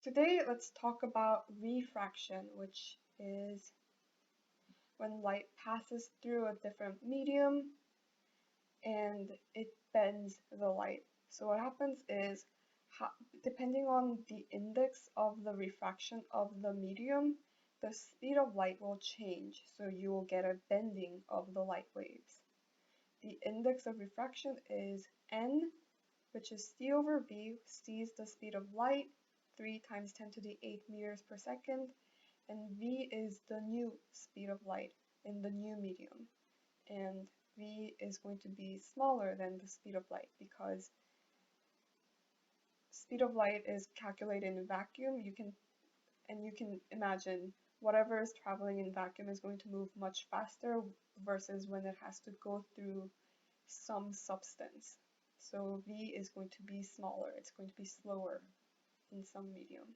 Today, let's talk about refraction, which is when light passes through a different medium and it bends the light. So what happens is, depending on the index of the refraction of the medium, the speed of light will change, so you will get a bending of the light waves. The index of refraction is n, which is c over v. C is the speed of light, 3 times 10 to the 8 meters per second, and v is the new speed of light in the new medium. And v is going to be smaller than the speed of light because speed of light is calculated in vacuum. You can imagine whatever is traveling in vacuum is going to move much faster versus when it has to go through some substance. So v is going to be smaller. It's going to be slower in some medium.